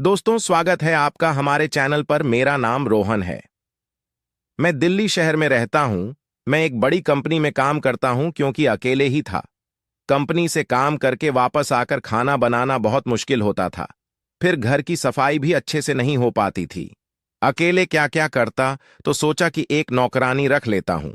दोस्तों, स्वागत है आपका हमारे चैनल पर। मेरा नाम रोहन है। मैं दिल्ली शहर में रहता हूं। मैं एक बड़ी कंपनी में काम करता हूं क्योंकि अकेले ही था। कंपनी से काम करके वापस आकर खाना बनाना बहुत मुश्किल होता था। फिर घर की सफाई भी अच्छे से नहीं हो पाती थी। अकेले क्या क्या करता, तो सोचा कि एक नौकरानी रख लेता हूं।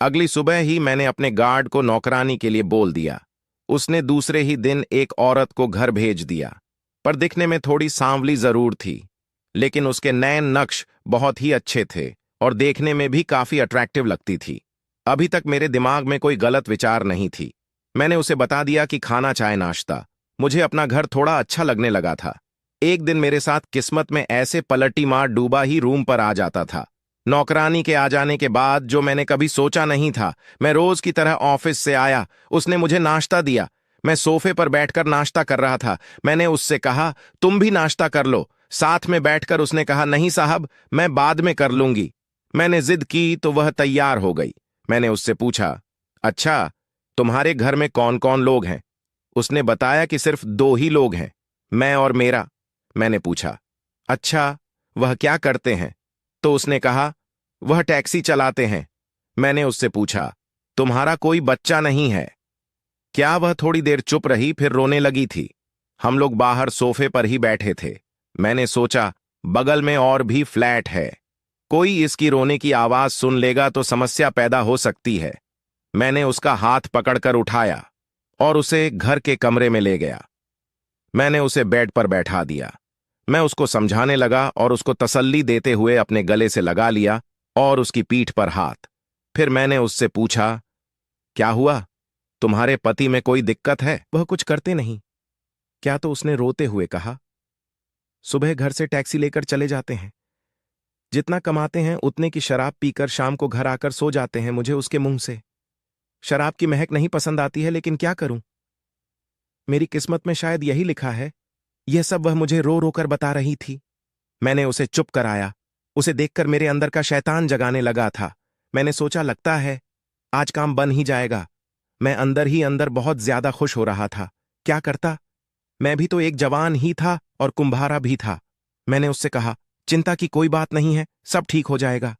अगली सुबह ही मैंने अपने गार्ड को नौकरानी के लिए बोल दिया। उसने दूसरे ही दिन एक औरत को घर भेज दिया, पर दिखने में थोड़ी सांवली जरूर थी। लेकिन उसके नैन नक्श बहुत ही अच्छे थे और देखने में भी काफी अट्रैक्टिव लगती थी। अभी तक मेरे दिमाग में कोई गलत विचार नहीं थी। मैंने उसे बता दिया कि खाना चाहे नाश्ता। मुझे अपना घर थोड़ा अच्छा लगने लगा था। एक दिन मेरे साथ किस्मत में ऐसे पलटी मार डूबा ही रूम पर आ जाता था। नौकरानी के आ जाने के बाद जो मैंने कभी सोचा नहीं था, मैं रोज की तरह ऑफिस से आया। उसने मुझे नाश्ता दिया। मैं सोफे पर बैठकर नाश्ता कर रहा था। मैंने उससे कहा, तुम भी नाश्ता कर लो। साथ में बैठकर उसने कहा, नहीं साहब, मैं बाद में कर लूंगी। मैंने जिद की तो वह तैयार हो गई। मैंने उससे पूछा, अच्छा, तुम्हारे घर में कौन कौन लोग हैं? उसने बताया कि सिर्फ 2 ही लोग हैं, मैं और मेरा। मैंने पूछा, अच्छा, वह क्या करते हैं? तो उसने कहा, वह टैक्सी चलाते हैं। मैंने उससे पूछा, तुम्हारा कोई बच्चा नहीं है क्या? वह थोड़ी देर चुप रही, फिर रोने लगी थी। हम लोग बाहर सोफे पर ही बैठे थे। मैंने सोचा, बगल में और भी फ्लैट है, कोई इसकी रोने की आवाज सुन लेगा तो समस्या पैदा हो सकती है। मैंने उसका हाथ पकड़कर उठाया और उसे घर के कमरे में ले गया। मैंने उसे बेड पर बैठा दिया। मैं उसको समझाने लगा और उसको तसल्ली देते हुए अपने गले से लगा लिया और उसकी पीठ पर हाथ। फिर मैंने उससे पूछा, क्या हुआ? तुम्हारे पति में कोई दिक्कत है? वह कुछ करते नहीं क्या? तो उसने रोते हुए कहा, सुबह घर से टैक्सी लेकर चले जाते हैं, जितना कमाते हैं उतने की शराब पीकर शाम को घर आकर सो जाते हैं। मुझे उसके मुंह से शराब की महक नहीं पसंद आती है, लेकिन क्या करूं? मेरी किस्मत में शायद यही लिखा है। यह सब वह मुझे रो रो कर बता रही थी। मैंने उसे चुप कराया। उसे देखकर मेरे अंदर का शैतान जगाने लगा था। मैंने सोचा, लगता है आज काम बन ही जाएगा। मैं अंदर ही अंदर बहुत ज्यादा खुश हो रहा था। क्या करता? मैं भी तो एक जवान ही था और कुंभारा भी था। मैंने उससे कहा, चिंता की कोई बात नहीं है, सब ठीक हो जाएगा।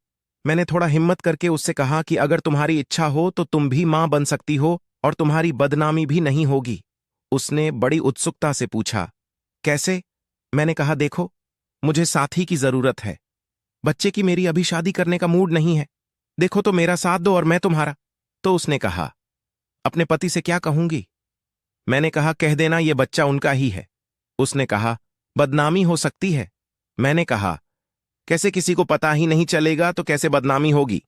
मैंने थोड़ा हिम्मत करके उससे कहा कि अगर तुम्हारी इच्छा हो तो तुम भी मां बन सकती हो और तुम्हारी बदनामी भी नहीं होगी। उसने बड़ी उत्सुकता से पूछा, कैसे? मैंने कहा, देखो, मुझे साथी की जरूरत है। बच्चे की मेरी अभी शादी करने का मूड नहीं है। देखो तो मेरा साथ दो और मैं तुम्हारा। तो उसने कहा, अपने पति से क्या कहूंगी? मैंने कहा, कह देना ये बच्चा उनका ही है। उसने कहा, बदनामी हो सकती है। मैंने कहा, कैसे? किसी को पता ही नहीं चलेगा तो कैसे बदनामी होगी?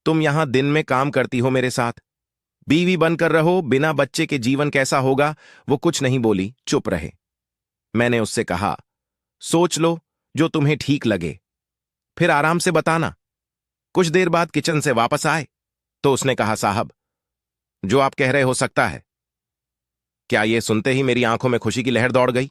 तुम यहां दिन में काम करती हो मेरे साथ, बीवी बनकर रहो, बिना बच्चे के जीवन कैसा होगा? वो कुछ नहीं बोली, चुप रहे। मैंने उससे कहा, सोच लो जो तुम्हें ठीक लगे, फिर आराम से बताना। कुछ देर बाद किचन से वापस आए तो उसने कहा, साहब, जो आप कह रहे हो सकता है। क्या? ये सुनते ही मेरी आंखों में खुशी की लहर दौड़ गई।